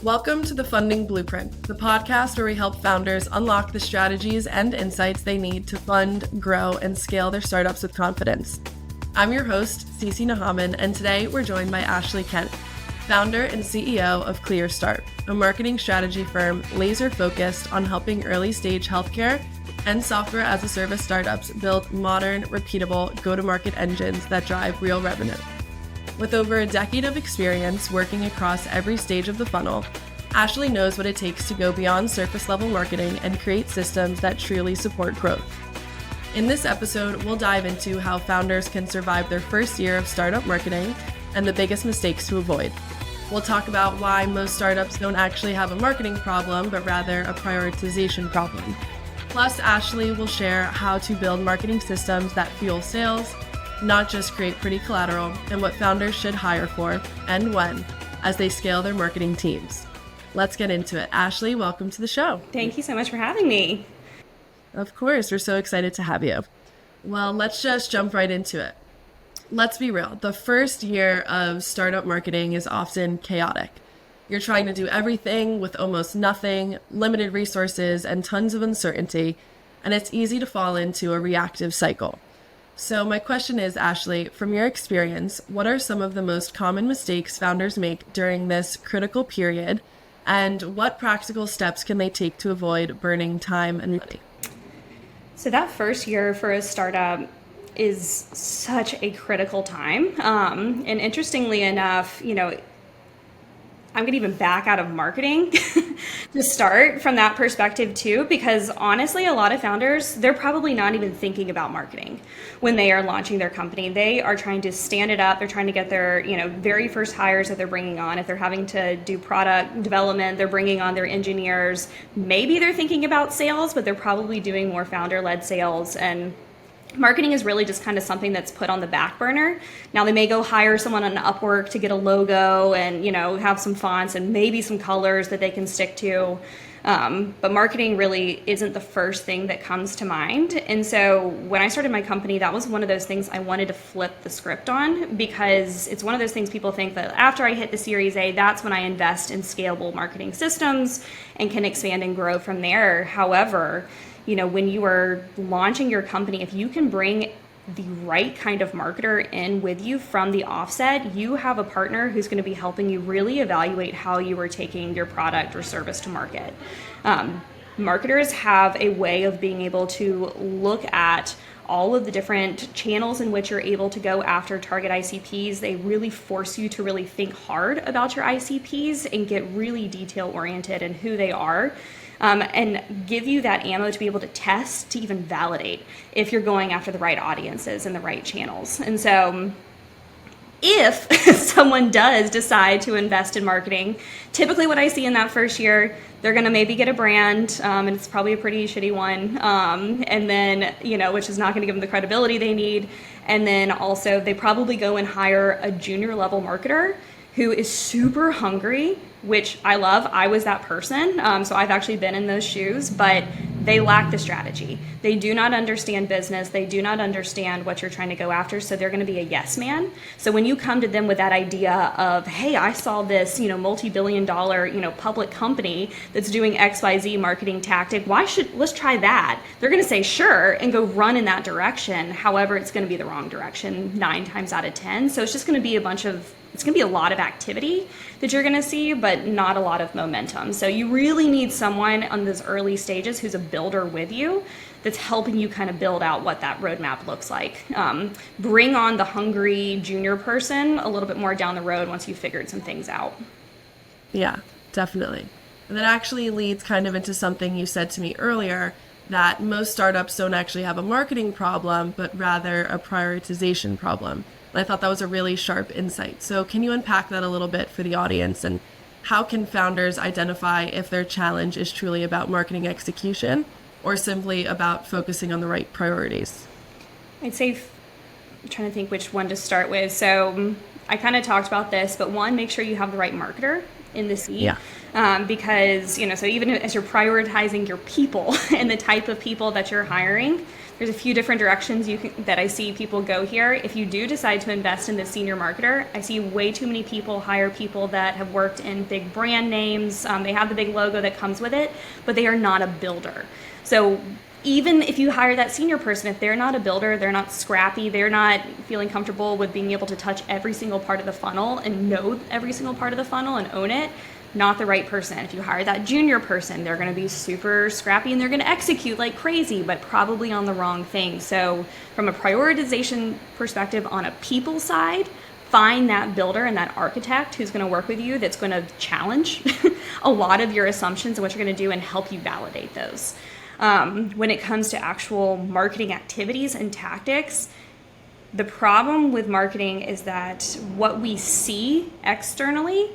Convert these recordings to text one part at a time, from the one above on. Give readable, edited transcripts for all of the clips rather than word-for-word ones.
Welcome to the Funding Blueprint, the podcast where we help founders unlock the strategies and insights they need to fund, grow, and scale their startups with confidence. I'm your host, Cece Nahaman, and today we're joined by Ashley Kent, founder and CEO of ClearStart, a marketing strategy firm laser-focused on helping early-stage healthcare and software-as-a-service startups build modern, repeatable go-to-market engines that drive real revenue. With over a decade of experience working across every stage of the funnel, Ashley knows what it takes to go beyond surface-level marketing and create systems that truly support growth. In this episode, we'll dive into how founders can survive their first year of startup marketing and the biggest mistakes to avoid. We'll talk about why most startups don't actually have a marketing problem, but rather a prioritization problem. Plus, Ashley will share how to build marketing systems that fuel sales, not just create pretty collateral, and what founders should hire for and when as they scale their marketing teams. Let's get into it. Ashley, welcome to the show. Thank you so much for having me. Of course, we're so excited to have you. Well, let's just jump right into it. Let's be real. The first year of startup marketing is often chaotic. You're trying to do everything with almost nothing, limited resources, and tons of uncertainty, and it's easy to fall into a reactive cycle. So my question is, Ashley, from your experience, what are some of the most common mistakes founders make during this critical period, and what practical steps can they take to avoid burning time and money? So that first year for a startup is such a critical time. And interestingly enough, I'm going to even back out of marketing to start from that perspective too, because honestly, a lot of founders, they're probably not even thinking about marketing when they are launching their company. They are trying to stand it up. They're trying to get their, very first hires that they're bringing on. If they're having to do product development, they're bringing on their engineers. Maybe they're thinking about sales, but they're probably doing more founder-led sales, and marketing is really just kind of something that's put on the back burner. Now they may go hire someone on Upwork to get a logo and, have some fonts and maybe some colors that they can stick to. But marketing really isn't the first thing that comes to mind. And so when I started my company, that was one of those things I wanted to flip the script on, because it's one of those things people think that after I hit the Series A, that's when I invest in scalable marketing systems and can expand and grow from there. However, when you are launching your company, if you can bring the right kind of marketer in with you from the offset, you have a partner who's going to be helping you really evaluate how you are taking your product or service to market. Marketers have a way of being able to look at all of the different channels in which you're able to go after target ICPs. They really force you to really think hard about your ICPs and get really detail oriented in who they are. And give you that ammo to be able to test, to even validate if you're going after the right audiences and the right channels. And so if someone does decide to invest in marketing, typically what I see in that first year, they're going to maybe get a brand, and it's probably a pretty shitty one, and then, which is not going to give them the credibility they need. And then also they probably go and hire a junior level marketer who is super hungry, which I love. I was that person, so I've actually been in those shoes, but they lack the strategy. They do not understand business. They do not understand what you're trying to go after, so they're going to be a yes man. So when you come to them with that idea of, hey, I saw this, multi-billion dollar, public company that's doing XYZ marketing tactic, let's try that. They're going to say sure and go run in that direction. However, it's going to be the wrong direction 9 times out of 10. So it's just going to be it's going to be a lot of activity that you're going to see, but not a lot of momentum. So you really need someone on those early stages who's a builder with you that's helping you kind of build out what that roadmap looks like. Bring on the hungry junior person a little bit more down the road once you've figured some things out. Yeah, definitely. And that actually leads kind of into something you said to me earlier, that most startups don't actually have a marketing problem, but rather a prioritization problem. And I thought that was a really sharp insight. So can you unpack that a little bit for the audience, and how can founders identify if their challenge is truly about marketing execution or simply about focusing on the right priorities? I'd say, I'm trying to think which one to start with. So I kind of talked about this, but one, make sure you have the right marketer in the seat. Yeah. Because, so even as you're prioritizing your people and the type of people that you're hiring, there's a few different directions that I see people go here. If you do decide to invest in the senior marketer, I see way too many people hire people that have worked in big brand names. They have the big logo that comes with it, but they are not a builder. So even if you hire that senior person, if they're not a builder, they're not scrappy, they're not feeling comfortable with being able to touch every single part of the funnel and know every single part of the funnel and own it, not the right person. If you hire that junior person, they're going to be super scrappy and they're going to execute like crazy, but probably on the wrong thing. So from a prioritization perspective on a people side, find that builder and that architect who's going to work with you, that's going to challenge a lot of your assumptions and what you're going to do and help you validate those. When it comes to actual marketing activities and tactics, the problem with marketing is that what we see externally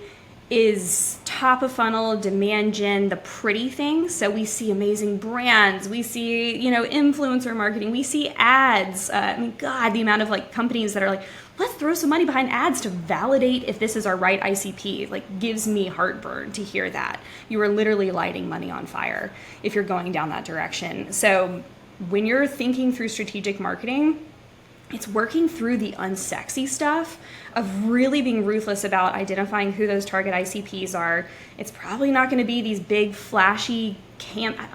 is top of funnel, demand gen, the pretty things. So we see amazing brands, we see, influencer marketing, we see ads. God, the amount of companies that are like, let's throw some money behind ads to validate if this is our right ICP. Gives me heartburn to hear that. You are literally lighting money on fire if you're going down that direction. So when you're thinking through strategic marketing, it's working through the unsexy stuff of really being ruthless about identifying who those target ICPs are. It's probably not going to be these big flashy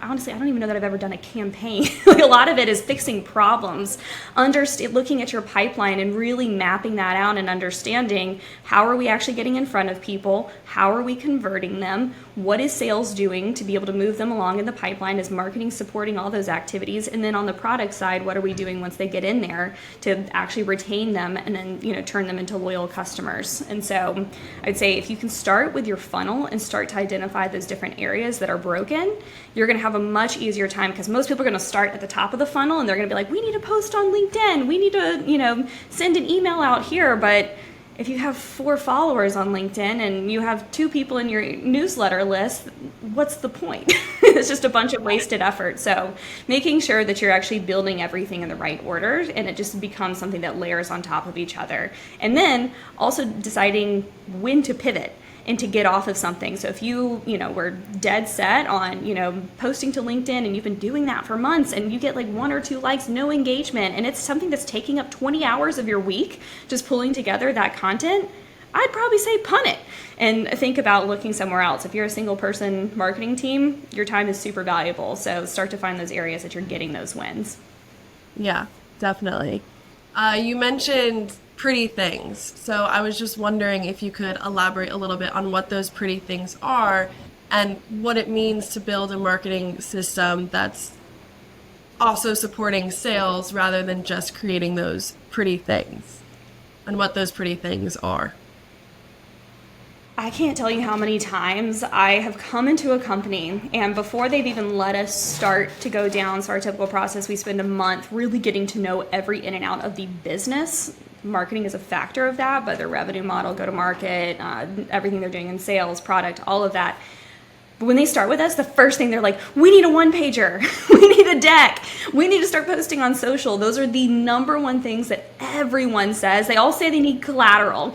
honestly, I don't even know that I've ever done a campaign. A lot of it is fixing problems, looking at your pipeline and really mapping that out and understanding how are we actually getting in front of people, how are we converting them, what is sales doing to be able to move them along in the pipeline, is marketing supporting all those activities, and then on the product side, what are we doing once they get in there to actually retain them and then turn them into loyal customers. And so I'd say if you can start with your funnel and start to identify those different areas that are broken, you're going to have a much easier time, because most people are going to start at the top of the funnel and they're going to be like, we need to post on LinkedIn, we need to send an email out here. But if you have 4 followers on LinkedIn and you have 2 people in your newsletter list, what's the point? It's just a bunch of wasted effort. So making sure that you're actually building everything in the right order, and it just becomes something that layers on top of each other. And then also deciding when to pivot and to get off of something. So if you were dead set on, posting to LinkedIn, and you've been doing that for months and you get 1 or 2 likes, no engagement, and it's something that's taking up 20 hours of your week, just pulling together that content, I'd probably say punt it and think about looking somewhere else. If you're a single person marketing team, your time is super valuable. So start to find those areas that you're getting those wins. Yeah, definitely. You mentioned pretty things. So I was just wondering if you could elaborate a little bit on what those pretty things are and what it means to build a marketing system that's also supporting sales rather than just creating those pretty things, and what those pretty things are. I can't tell you how many times I have come into a company, and before they've even let us start to go down our typical process, we spend a month really getting to know every in and out of the business. Marketing is a factor of that, but their revenue model, go-to-market, everything they're doing in sales, product, all of that. But when they start with us, the first thing they're like, we need a one-pager, we need a deck, we need to start posting on social. Those are the number one things that everyone says. They all say they need collateral.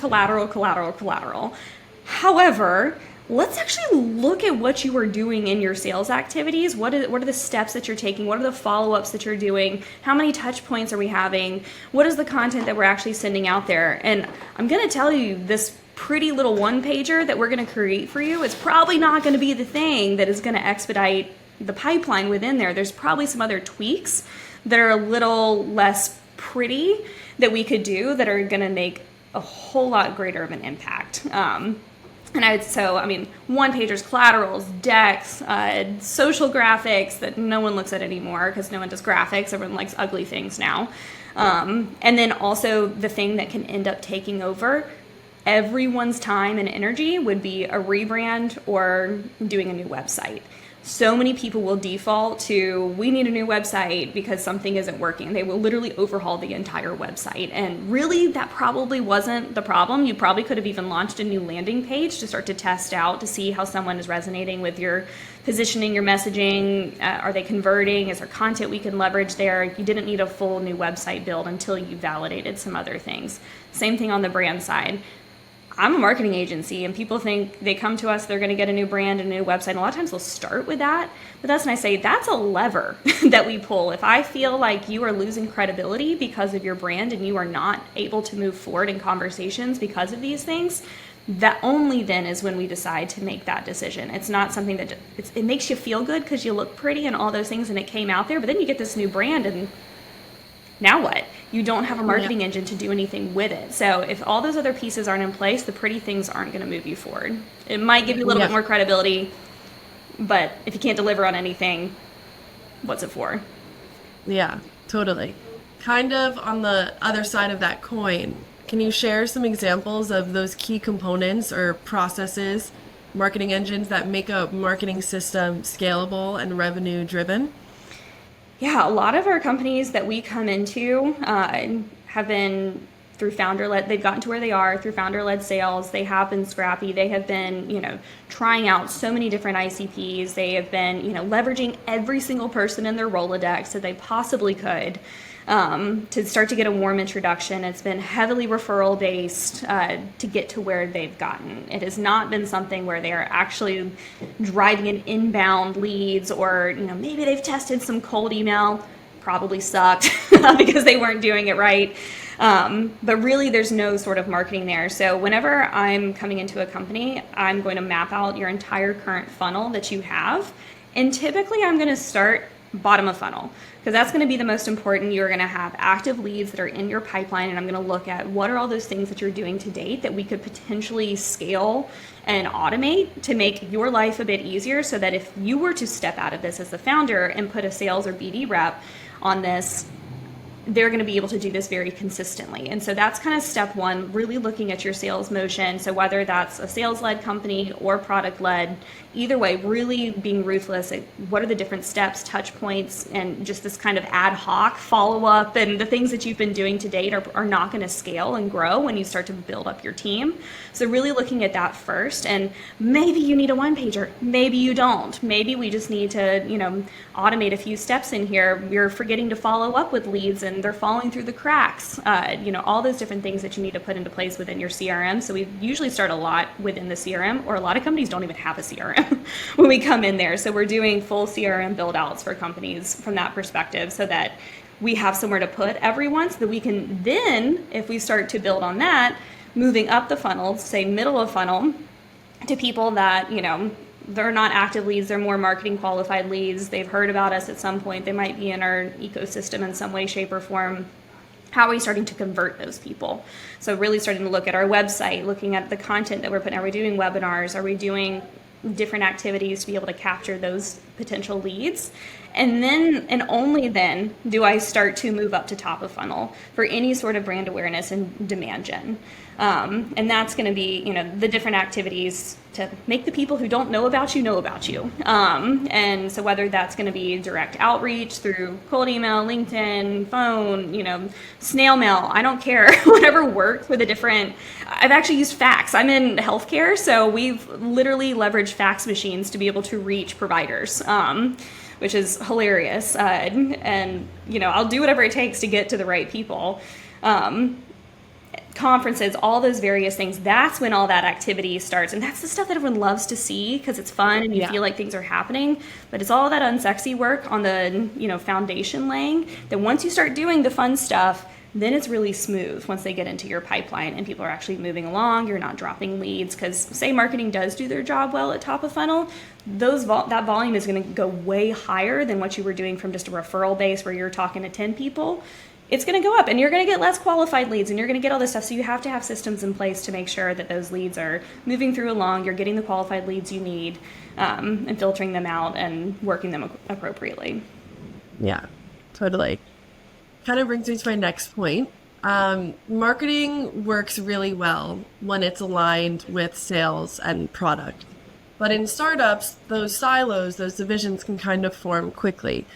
However, let's actually look at what you are doing in your sales activities. What are the steps that you're taking? What are the follow-ups that you're doing? How many touch points are we having? What is the content that we're actually sending out there? And I'm going to tell you, this pretty little one-pager that we're going to create for you is probably not going to be the thing that is going to expedite the pipeline within there. There's probably some other tweaks that are a little less pretty that we could do that are going to make a whole lot greater of an impact. One-pagers, collaterals, decks, social graphics that no one looks at anymore because no one does graphics. Everyone likes ugly things now. And then also the thing that can end up taking over everyone's time and energy would be a rebrand or doing a new website. So many people will default to, we need a new website because something isn't working. They will literally overhaul the entire website. And really, that probably wasn't the problem. You probably could have even launched a new landing page to start to test out to see how someone is resonating with your positioning, your messaging. Are they converting? Is there content we can leverage there? You didn't need a full new website build until you validated some other things. Same thing on the brand side. I'm a marketing agency, and people think they come to us, they're going to get a new brand and a new website. And a lot of times they'll start with that. But that's when I say that's a lever that we pull. If I feel like you are losing credibility because of your brand and you are not able to move forward in conversations because of these things, that only then is when we decide to make that decision. It's not something that it makes you feel good because you look pretty and all those things and it came out there. But then you get this new brand and now what? You don't have a marketing engine to do anything with it. So if all those other pieces aren't in place, the pretty things aren't going to move you forward. It might give you a little bit more credibility, but if you can't deliver on anything, what's it for? Yeah, totally. Kind of on the other side of that coin, can you share some examples of those key components or processes, marketing engines that make a marketing system scalable and revenue driven? Yeah, a lot of our companies that we come into have been through founder-led. They've gotten to where they are through founder-led sales. They have been scrappy. They have been, trying out so many different ICPs. They have been, leveraging every single person in their Rolodex that they possibly could to start to get a warm introduction. It's been heavily referral based to get to where they've gotten. It has not been something where they are actually driving in inbound leads, or maybe they've tested some cold email, probably sucked because they weren't doing it right. But really there's no sort of marketing there. So whenever I'm coming into a company, I'm going to map out your entire current funnel that you have. And typically I'm going to start bottom of funnel, because that's going to be the most important. You're going to have active leads that are in your pipeline, and I'm going to look at what are all those things that you're doing to date that we could potentially scale and automate to make your life a bit easier, so that if you were to step out of this as the founder and put a sales or BD rep on this, they're going to be able to do this very consistently. And so that's kind of step one, really looking at your sales motion. So whether that's a sales-led company or product-led, either way, really being ruthless at what are the different steps, touch points, and just this kind of ad hoc follow-up, and the things that you've been doing to date are not going to scale and grow when you start to build up your team. So really looking at that first, and maybe you need a one-pager, maybe you don't. Maybe we just need to, automate a few steps in here. You're forgetting to follow up with leads and they're falling through the cracks. All those different things that you need to put into place within your CRM. So we usually start a lot within the CRM, or a lot of companies don't even have a CRM when we come in there. So we're doing full CRM build outs for companies from that perspective, so that we have somewhere to put everyone, so that we can then, if we start to build on that, moving up the funnel, say middle of funnel, to people that, they're not active leads, they're more marketing qualified leads. They've heard about us at some point. They might be in our ecosystem in some way, shape, or form. How are we starting to convert those people? So really starting to look at our website, looking at the content that we're putting. Are we doing webinars? Are we doing different activities to be able to capture those potential leads? And then, and only then, do I start to move up to top of funnel for any sort of brand awareness and demand gen. And that's going to be, the different activities to make the people who don't know about you know about you. And so whether that's going to be direct outreach through cold email, LinkedIn, phone, snail mail, I don't care, whatever works with a different, I've actually used fax. I'm in healthcare, so we've literally leveraged fax machines to be able to reach providers. Which is hilarious. And I'll do whatever it takes to get to the right people. Conferences, all those various things, that's when all that activity starts. And that's the stuff that everyone loves to see, because it's fun and you feel like things are happening. But it's all that unsexy work on the, foundation laying, that once you start doing the fun stuff, then it's really smooth once they get into your pipeline and people are actually moving along. You're not dropping leads, because say marketing does do their job well at top of funnel, that volume is going to go way higher than what you were doing from just a referral base where you're talking to 10 people. It's going to go up, and you're going to get less qualified leads, and you're going to get all this stuff. So you have to have systems in place to make sure that those leads are moving through along. You're getting the qualified leads you need, and filtering them out and working them appropriately. Yeah, totally. Kind of brings me to my next point. Marketing works really well when it's aligned with sales and product. But in startups, those silos, those divisions can kind of form quickly.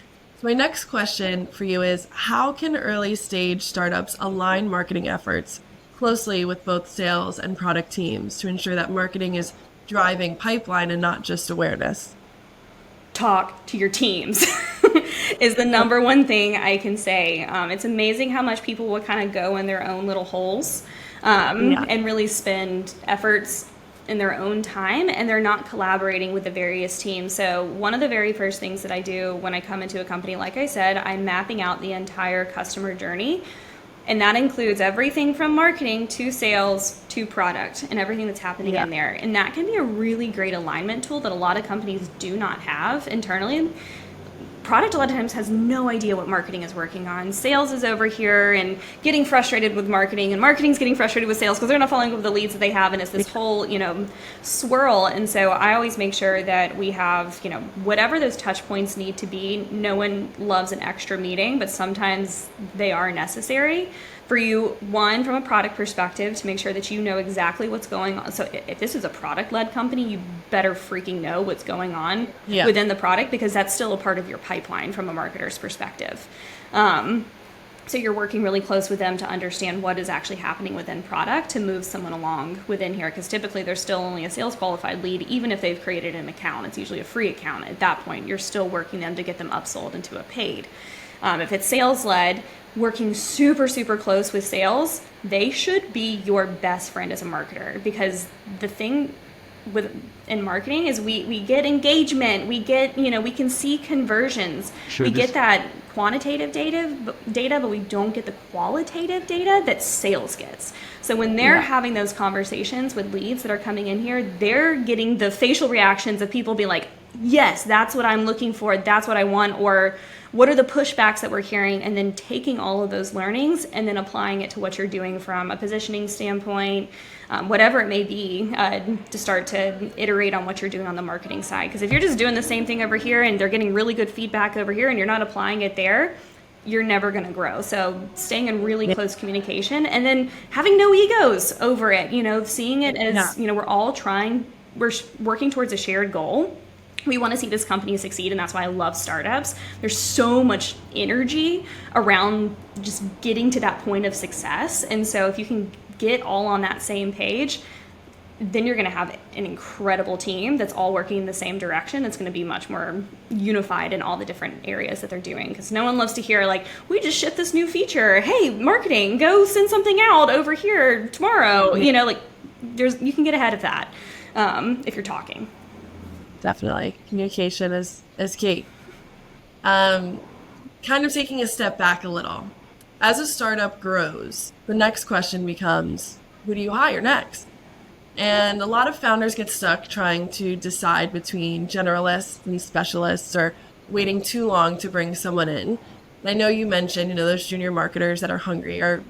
So my next question for you is, how can early stage startups align marketing efforts closely with both sales and product teams to ensure that marketing is driving pipeline and not just awareness? Talk to your teams. is the number one thing I can say. It's amazing how much people will kind of go in their own little holes and really spend efforts in their own time, and they're not collaborating with the various teams. So one of the very first things that I do when I come into a company, like I said, I'm mapping out the entire customer journey. And that includes everything from marketing to sales to product and everything that's happening in there. And that can be a really great alignment tool that a lot of companies do not have internally. Product a lot of times has no idea what marketing is working on. Sales is over here and getting frustrated with marketing, and marketing's getting frustrated with sales because they're not following up with the leads that they have, and it's this whole, swirl. And so I always make sure that we have, whatever those touch points need to be. No one loves an extra meeting, but sometimes they are necessary for you, one, from a product perspective, to make sure that you know exactly what's going on. So if this is a product-led company, you better freaking know what's going on within the product, because that's still a part of your pipeline from a marketer's perspective. So you're working really close with them to understand what is actually happening within product to move someone along within here, because typically they're still only a sales qualified lead. Even if they've created an account, it's usually a free account. At that point, you're still working them to get them upsold into a paid. If it's sales-led, working super, super close with sales, they should be your best friend as a marketer, because the thing in marketing is we get engagement, we get, we can see conversions, we get that quantitative data, but we don't get the qualitative data that sales gets. So when they're having those conversations with leads that are coming in here, they're getting the facial reactions of people being like, yes, that's what I'm looking for, that's what I want, or what are the pushbacks that we're hearing, and then taking all of those learnings and then applying it to what you're doing from a positioning standpoint, whatever it may be, to start to iterate on what you're doing on the marketing side. Because if you're just doing the same thing over here and they're getting really good feedback over here and you're not applying it there, you're never going to grow. So staying in really close communication, and then having no egos over it, seeing it as, we're working towards a shared goal. We want to see this company succeed, and that's why I love startups. There's so much energy around just getting to that point of success. And so if you can get all on that same page, then you're going to have an incredible team that's all working in the same direction. It's going to be much more unified in all the different areas that they're doing. Because no one loves to hear, like, we just shipped this new feature. Hey, marketing, go send something out over here tomorrow. You can get ahead of that if you're talking. Definitely. Communication is key. Kind of taking a step back a little. As a startup grows, the next question becomes, who do you hire next? And a lot of founders get stuck trying to decide between generalists and specialists, or waiting too long to bring someone in. And I know you mentioned, those junior marketers that are hungry are,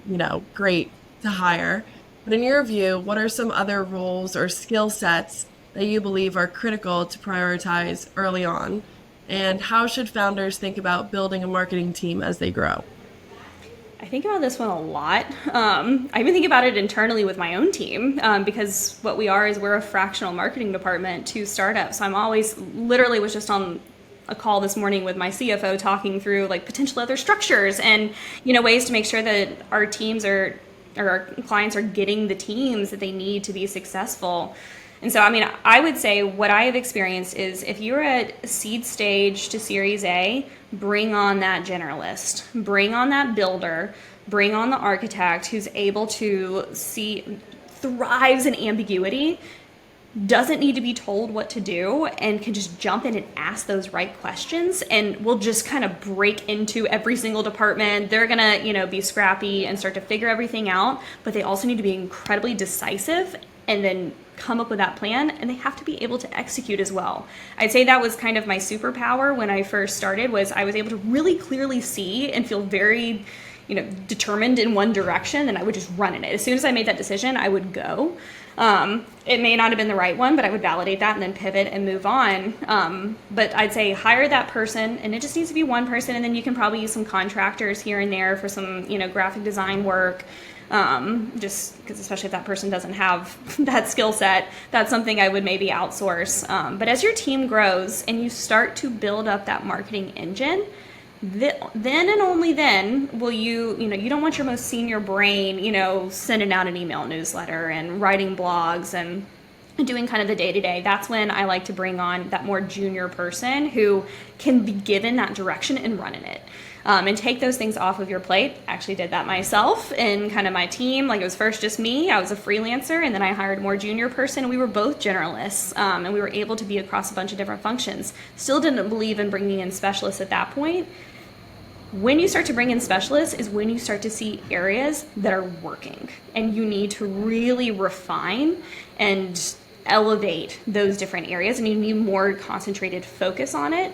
great to hire. But in your view, what are some other roles or skill sets that you believe are critical to prioritize early on? And how should founders think about building a marketing team as they grow? I think about this one a lot. I even think about it internally with my own team, because what we are is we're a fractional marketing department to startups. So I'm always, literally was just on a call this morning with my CFO talking through like potential other structures and, ways to make sure that our teams or our clients are getting the teams that they need to be successful. And so, I would say what I have experienced is if you're at seed stage to Series A, bring on that generalist, bring on that builder, bring on the architect who's able to thrives in ambiguity, doesn't need to be told what to do, and can just jump in and ask those right questions, and we'll just kind of break into every single department. They're gonna, be scrappy and start to figure everything out, but they also need to be incredibly decisive and then come up with that plan, and they have to be able to execute as well. I'd say that was kind of my superpower when I first started, was I was able to really clearly see and feel very, determined in one direction, and I would just run in it. As soon as I made that decision, I would go. It may not have been the right one, but I would validate that and then pivot and move on. But I'd say hire that person, and it just needs to be one person, and then you can probably use some contractors here and there for some, graphic design work. Just because, especially if that person doesn't have that skill set, that's something I would maybe outsource. But as your team grows and you start to build up that marketing engine, then and only then will you don't want your most senior brain, sending out an email newsletter and writing blogs and doing kind of the day-to-day, that's when I like to bring on that more junior person who can be given that direction and run in it. And take those things off of your plate. I actually did that myself in kind of my team. Like, it was first just me. I was a freelancer, and then I hired a more junior person. We were both generalists, and we were able to be across a bunch of different functions. Still didn't believe in bringing in specialists at that point. When you start to bring in specialists is when you start to see areas that are working, and you need to really refine and elevate those different areas, and you need more concentrated focus on it.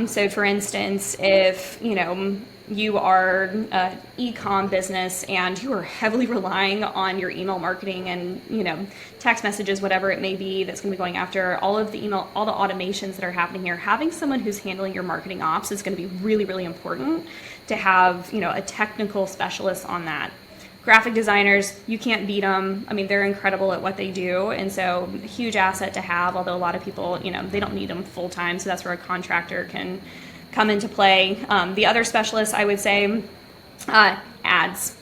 So for instance, if you are an e-com business and you are heavily relying on your email marketing and text messages, whatever it may be, that's going to be going after all of the email, all the automations that are happening here, having someone who's handling your marketing ops is going to be really, really important to have a technical specialist on that. Graphic designers, you can't beat them. I mean, they're incredible at what they do, and so huge asset to have, although a lot of people, they don't need them full time, so that's where a contractor can come into play. The other specialists, I would say, ads.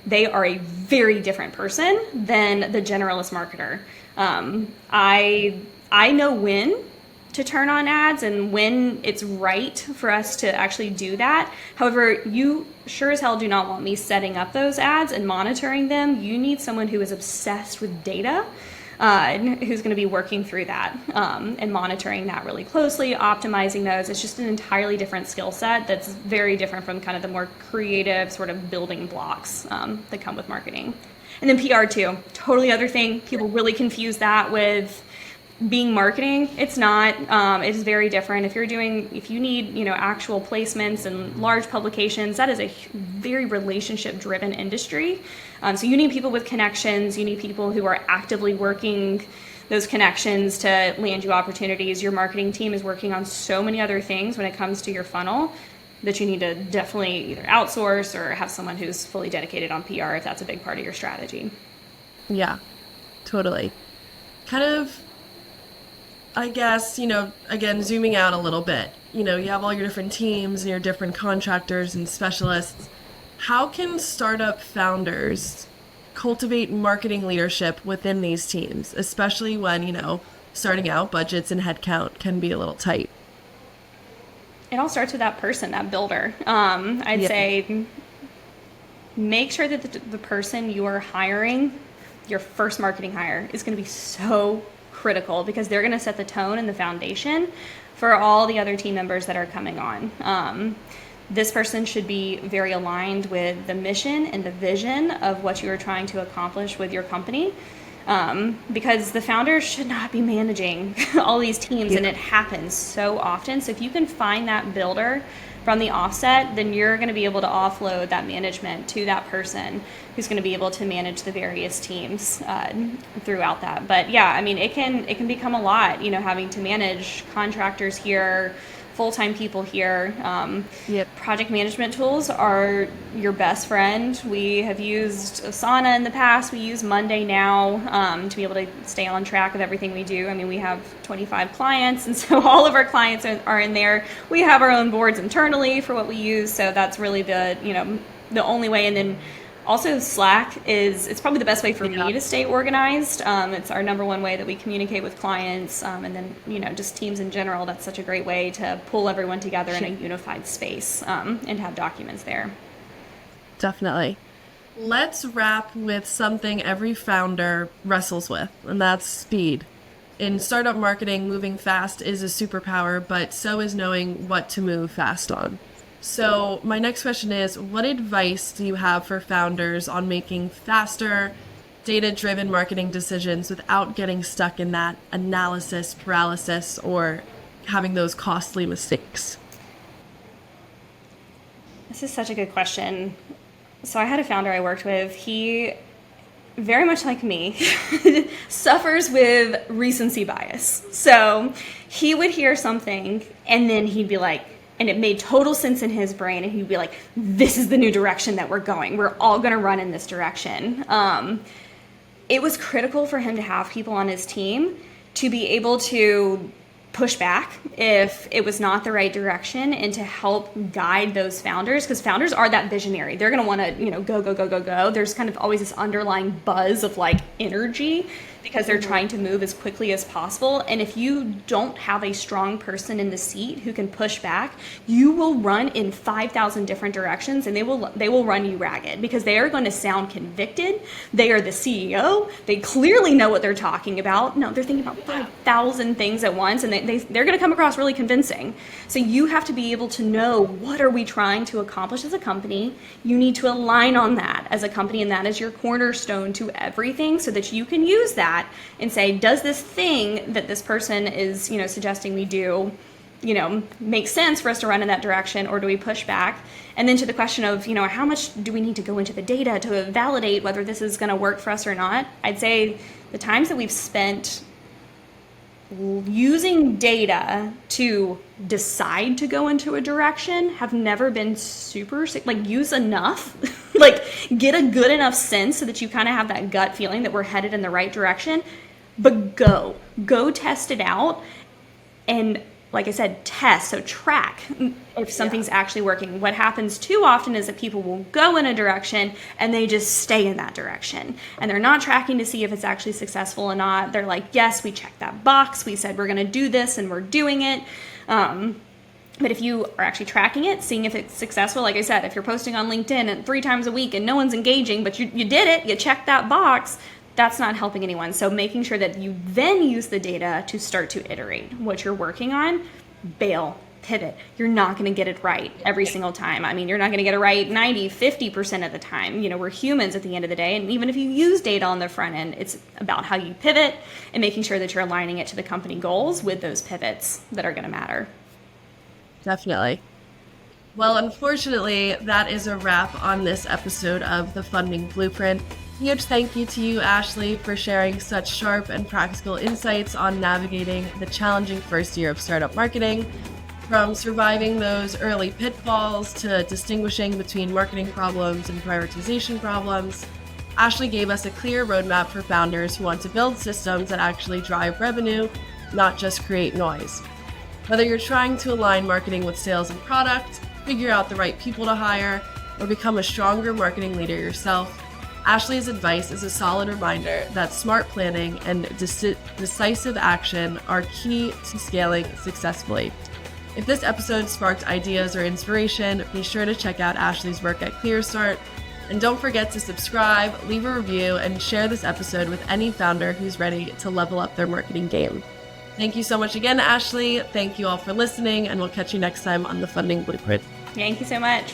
They are a very different person than the generalist marketer. I know when to turn on ads and when it's right for us to actually do that. However, you sure as hell do not want me setting up those ads and monitoring them. You need someone who is obsessed with data, who's going to be working through that and monitoring that really closely, optimizing those. It's just an entirely different skill set that's very different from kind of the more creative sort of building blocks that come with marketing. And then PR too, totally other thing. People really confuse that with being marketing. It's not. It's very different. If you need actual placements and large publications, that is a very relationship driven industry. So you need people with connections. You need people who are actively working those connections to land you opportunities. Your marketing team is working on so many other things when it comes to your funnel that you need to definitely either outsource or have someone who's fully dedicated on PR if that's a big part of your strategy. Yeah, totally. Kind of, I guess, again, zooming out a little bit, you have all your different teams and your different contractors and specialists. How can startup founders cultivate marketing leadership within these teams, especially when, starting out, budgets and headcount can be a little tight? It all starts with that person, that builder. I'd say make sure that the person you are hiring, your first marketing hire, is going to be so critical, because they're going to set the tone and the foundation for all the other team members that are coming on. This person should be very aligned with the mission and the vision of what you are trying to accomplish with your company, because the founder should not be managing all these teams, and it happens so often. So if you can find that builder from the offset, then you're going to be able to offload that management to that person who's going to be able to manage the various teams throughout that. But yeah, I mean, it can become a lot, having to manage contractors here, full-time people here. Project management tools are your best friend. We have used Asana in the past. We use Monday now to be able to stay on track of everything we do. I mean, we have 25 clients, and so all of our clients are in there. We have our own boards internally for what we use, so that's really the only way. And then also, Slack it's probably the best way for me to stay organized. It's our number one way that we communicate with clients, and then just teams in general. That's such a great way to pull everyone together in a unified space and have documents there. Definitely. Let's wrap with something every founder wrestles with, and that's speed. In startup marketing, moving fast is a superpower, but so is knowing what to move fast on. So my next question is, what advice do you have for founders on making faster, data-driven marketing decisions without getting stuck in that analysis paralysis or having those costly mistakes? This is such a good question. So I had a founder I worked with. He, very much like me, suffers with recency bias. So he would hear something and then he'd be like, and it made total sense in his brain, and he'd be like, this is the new direction that we're going. We're all going to run in this direction. It was critical for him to have people on his team to be able to push back if it was not the right direction, and to help guide those founders, because founders are that visionary. They're going to want to, go. There's kind of always this underlying buzz of like energy because they're trying to move as quickly as possible. And if you don't have a strong person in the seat who can push back, you will run in 5,000 different directions, and they will run you ragged because they are going to sound convicted. They are the CEO. They clearly know what they're talking about. No, they're thinking about 5,000 things at once, and they're going to come across really convincing. So you have to be able to know, what are we trying to accomplish as a company? You need to align on that as a company, and that is your cornerstone to everything, so that you can use that and say, does this thing that this person is, suggesting we do, make sense for us to run in that direction, or do we push back? And then to the question of, how much do we need to go into the data to validate whether this is going to work for us or not? I'd say the times that we've spent using data to decide to go into a direction have never been super, use enough, get a good enough sense so that you kind of have that gut feeling that we're headed in the right direction, but go test it out. And like I said, test, so track if something's actually working. What happens too often is that people will go in a direction and they just stay in that direction, and they're not tracking to see if it's actually successful or not. They're like, yes, we checked that box, we said we're going to do this, and we're doing it. But if you are actually tracking it, seeing if it's successful, like I said, if you're posting on LinkedIn and 3 times a week and no one's engaging, but you did it, you checked that box, that's not helping anyone. So making sure that you then use the data to start to iterate what you're working on, bail, pivot. You're not going to get it right every single time. I mean, you're not going to get it right 90, 50% of the time. We're humans at the end of the day. And even if you use data on the front end, it's about how you pivot and making sure that you're aligning it to the company goals with those pivots that are going to matter. Definitely. Well, unfortunately, that is a wrap on this episode of The Funding Blueprint. Huge thank you to you, Ashley, for sharing such sharp and practical insights on navigating the challenging first year of startup marketing. From surviving those early pitfalls to distinguishing between marketing problems and prioritization problems, Ashley gave us a clear roadmap for founders who want to build systems that actually drive revenue, not just create noise. Whether you're trying to align marketing with sales and product, figure out the right people to hire, or become a stronger marketing leader yourself, Ashley's advice is a solid reminder that smart planning and decisive action are key to scaling successfully. If this episode sparked ideas or inspiration, be sure to check out Ashley's work at ClearStart. And don't forget to subscribe, leave a review, and share this episode with any founder who's ready to level up their marketing game. Thank you so much again, Ashley. Thank you all for listening, and we'll catch you next time on The Funding Blueprint. Thank you so much.